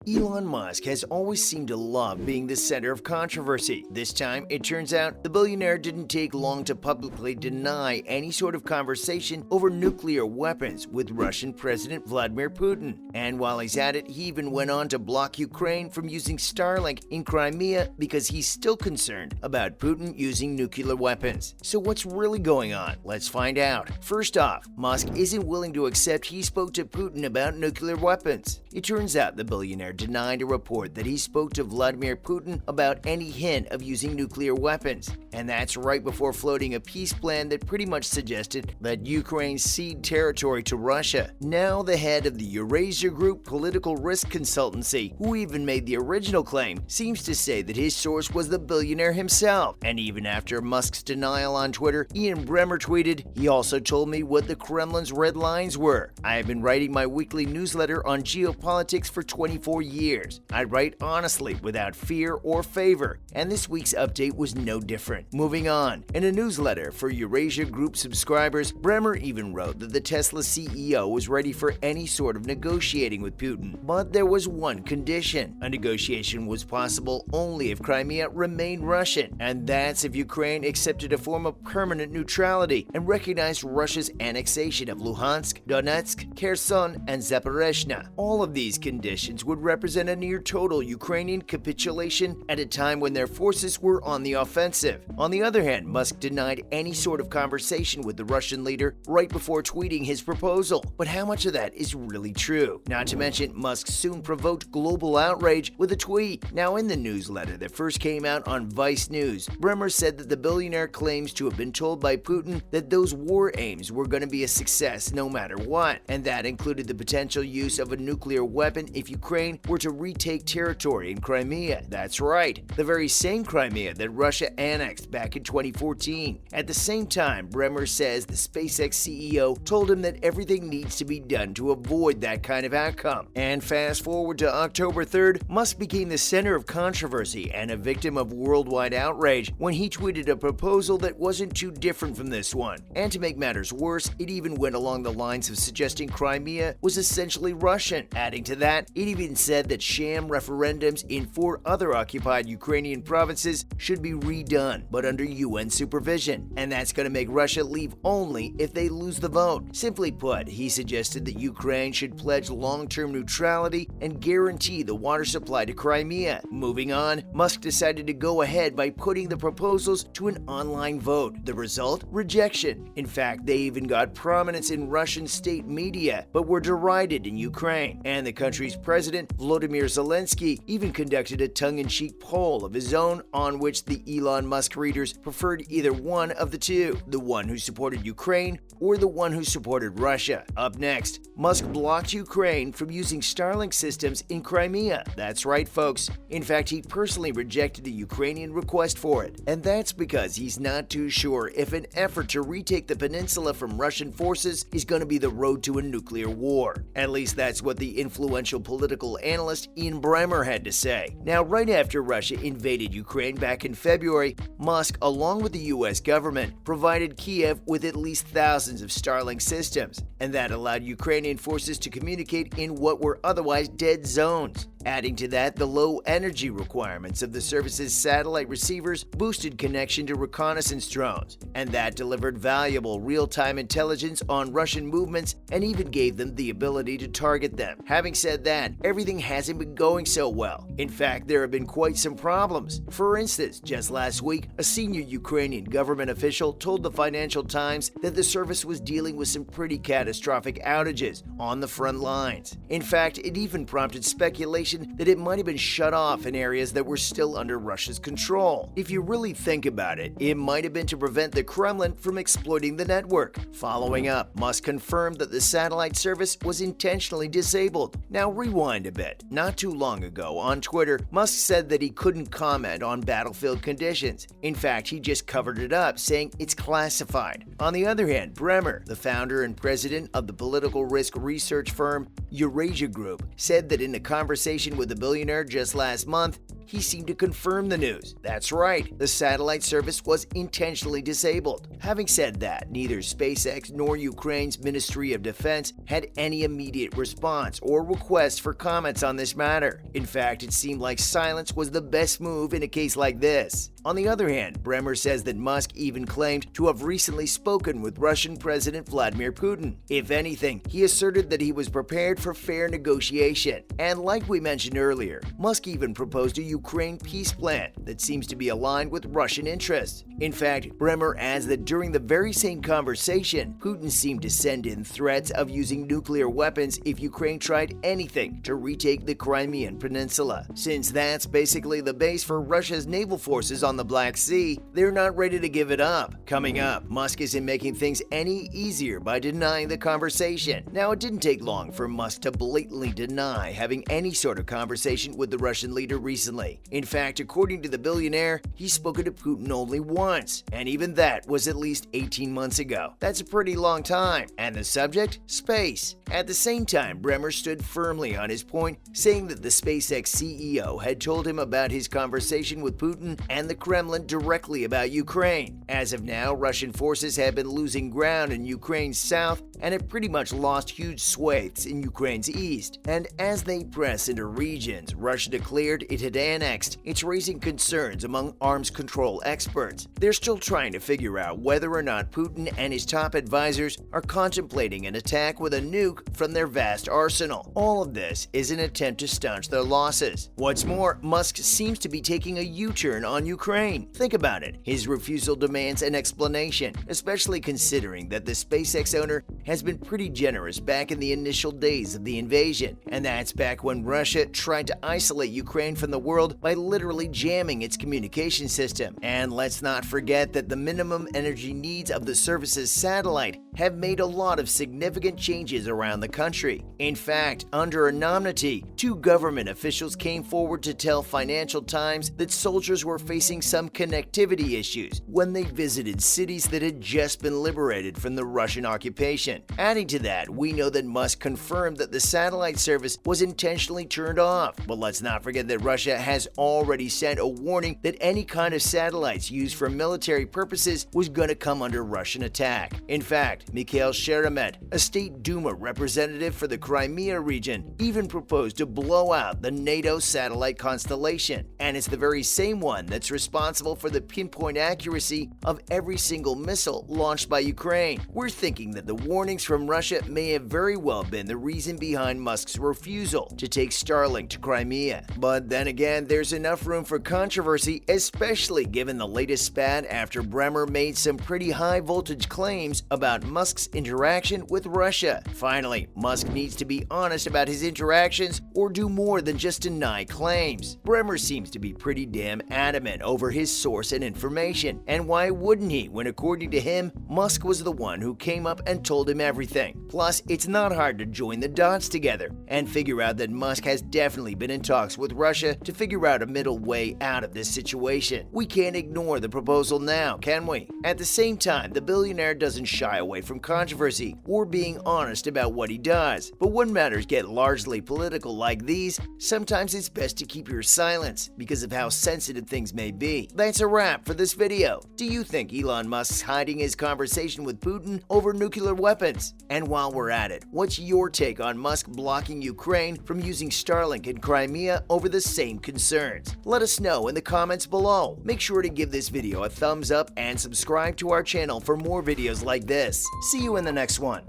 Elon Musk has always seemed to love being the center of controversy. This time, it turns out the billionaire didn't take long to publicly deny any sort of conversation over nuclear weapons with Russian President Vladimir Putin. And while he's at it, he even went on to block Ukraine from using Starlink in Crimea because he's still concerned about Putin using nuclear weapons. So what's really going on? Let's find out. First off, Musk isn't willing to accept he spoke to Putin about nuclear weapons. It turns out the billionaire denied a report that he spoke to Vladimir Putin about any hint of using nuclear weapons. And that's right before floating a peace plan that pretty much suggested that Ukraine cede territory to Russia. Now the head of the Eurasia Group political risk consultancy, who even made the original claim, seems to say that his source was the billionaire himself. And even after Musk's denial on Twitter, Ian Bremmer tweeted, "He also told me what the Kremlin's red lines were. I have been writing my weekly newsletter on geopolitics for 24 years. I write honestly, without fear or favor, and this week's update was no different." Moving on, in a newsletter for Eurasia Group subscribers, Bremmer even wrote that the Tesla CEO was ready for any sort of negotiating with Putin, but there was one condition. A negotiation was possible only if Crimea remained Russian, and that's if Ukraine accepted a form of permanent neutrality and recognized Russia's annexation of Luhansk, Donetsk, Kherson, and Zaporizhzhia. All of these conditions would represent a near-total Ukrainian capitulation at a time when their forces were on the offensive. On the other hand, Musk denied any sort of conversation with the Russian leader right before tweeting his proposal. But how much of that is really true? Not to mention, Musk soon provoked global outrage with a tweet. Now, in the newsletter that first came out on Vice News, Bremmer said that the billionaire claims to have been told by Putin that those war aims were going to be a success no matter what, and that included the potential use of a nuclear weapon if Ukraine were to retake territory in Crimea. That's right, the very same Crimea that Russia annexed back in 2014. At the same time, Bremmer says the SpaceX CEO told him that everything needs to be done to avoid that kind of outcome. And fast forward to October 3rd, Musk became the center of controversy and a victim of worldwide outrage when he tweeted a proposal that wasn't too different from this one. And to make matters worse, it even went along the lines of suggesting Crimea was essentially Russian. Adding to that, it even said that sham referendums in 4 other occupied Ukrainian provinces should be redone, but under UN supervision. And that's going to make Russia leave only if they lose the vote. Simply put, he suggested that Ukraine should pledge long-term neutrality and guarantee the water supply to Crimea. Moving on, Musk decided to go ahead by putting the proposals to an online vote. The result? Rejection. In fact, they even got prominence in Russian state media, but were derided in Ukraine. And the country's president, Vladimir Zelensky, even conducted a tongue-in-cheek poll of his own on which the Elon Musk readers preferred either one of the two, the one who supported Ukraine or the one who supported Russia. Up next, Musk blocked Ukraine from using Starlink systems in Crimea. That's right, folks. In fact, he personally rejected the Ukrainian request for it. And that's because he's not too sure if an effort to retake the peninsula from Russian forces is going to be the road to a nuclear war. At least that's what the influential political analyst Ian Bremmer had to say. Now, right after Russia invaded Ukraine back in February, Musk, along with the US government, provided Kiev with at least thousands of Starlink systems, and that allowed Ukrainian forces to communicate in what were otherwise dead zones. Adding to that, the low energy requirements of the service's satellite receivers boosted connection to reconnaissance drones, and that delivered valuable real-time intelligence on Russian movements and even gave them the ability to target them. Having said that, everything hasn't been going so well. In fact, there have been quite some problems. For instance, just last week, a senior Ukrainian government official told the Financial Times that the service was dealing with some pretty catastrophic outages on the front lines. In fact, it even prompted speculation that it might have been shut off in areas that were still under Russia's control. If you really think about it, it might have been to prevent the Kremlin from exploiting the network. Following up, Musk confirmed that the satellite service was intentionally disabled. Now rewind a bit. Not too long ago, on Twitter, Musk said that he couldn't comment on battlefield conditions. In fact, he just covered it up, saying it's classified. On the other hand, Bremmer, the founder and president of the political risk research firm Eurasia Group, said that in a conversation with the billionaire just last month, he seemed to confirm the news. That's right, the satellite service was intentionally disabled. Having said that, neither SpaceX nor Ukraine's Ministry of Defense had any immediate response or request for comments on this matter. In fact, it seemed like silence was the best move in a case like this. On the other hand, Bremer says that Musk even claimed to have recently spoken with Russian President Vladimir Putin. If anything, he asserted that he was prepared for fair negotiation. And like we mentioned earlier, Musk even proposed a Ukraine peace plan that seems to be aligned with Russian interests. In fact, Bremer adds that during the very same conversation, Putin seemed to send in threats of using nuclear weapons if Ukraine tried anything to retake the Crimean Peninsula. Since that's basically the base for Russia's naval forces on the Black Sea, they're not ready to give it up. Coming up, Musk isn't making things any easier by denying the conversation. Now, it didn't take long for Musk to blatantly deny having any sort of conversation with the Russian leader recently. In fact, according to the billionaire, he's spoken to Putin only once, and even that was at least 18 months ago. That's a pretty long time. And the subject? Space. At the same time, Bremer stood firmly on his point, saying that the SpaceX CEO had told him about his conversation with Putin and the Kremlin directly about Ukraine. As of now, Russian forces have been losing ground in Ukraine's south and have pretty much lost huge swathes in Ukraine's east. And as they press into regions Russia declared it had annexed, it's raising concerns among arms control experts. They're still trying to figure out whether or not Putin and his top advisors are contemplating an attack with a nuke from their vast arsenal. All of this is an attempt to staunch their losses. What's more, Musk seems to be taking a U-turn on Ukraine. Think about it. His refusal demands an explanation, especially considering that the SpaceX owner has been pretty generous back in the initial days of the invasion, and that's back when Russia tried to isolate Ukraine from the world by literally jamming its communication system. And let's not forget that the minimum energy needs of the service's satellite have made a lot of significant changes around the country. In fact, under anonymity, 2 government officials came forward to tell Financial Times that soldiers were facing some connectivity issues when they visited cities that had just been liberated from the Russian occupation. Adding to that, we know that Musk confirmed that the satellite service was intentionally turned off. But let's not forget that Russia has already sent a warning that any kind of satellites used for military purposes was going to come under Russian attack. In fact, Mikhail Sheremet, a state Duma representative for the Crimea region, even proposed to blow out the NATO satellite constellation. And it's the very same one that's responsible for the pinpoint accuracy of every single missile launched by Ukraine. We're thinking that the warnings from Russia may have very well been the reason behind Musk's refusal to take Starlink to Crimea. But then again, there's enough room for controversy, especially given the latest spat after Bremer made some pretty high voltage claims about Musk's interaction with Russia. Finally, Musk needs to be honest about his interactions or do more than just deny claims. Bremer seems to be pretty damn adamant over his source and information, and why wouldn't he when, according to him, Musk was the one who came up and told him everything. Plus, it's not hard to join the dots together and figure out that Musk has definitely been in talks with Russia to figure out a middle way out of this situation. We can't ignore the proposal now, can we? At the same time, the billionaire doesn't shy away from controversy or being honest about what he does. But when matters get largely political like these, sometimes it's best to keep your silence because of how sensitive things may be. That's a wrap for this video. Do you think Elon Musk's hiding his conversation with Putin over nuclear weapons? And while we're at it, what's your take on Musk blocking Ukraine from using Starlink in Crimea over the same concerns? Let us know in the comments below. Make sure to give this video a thumbs up and subscribe to our channel for more videos like this. See you in the next one.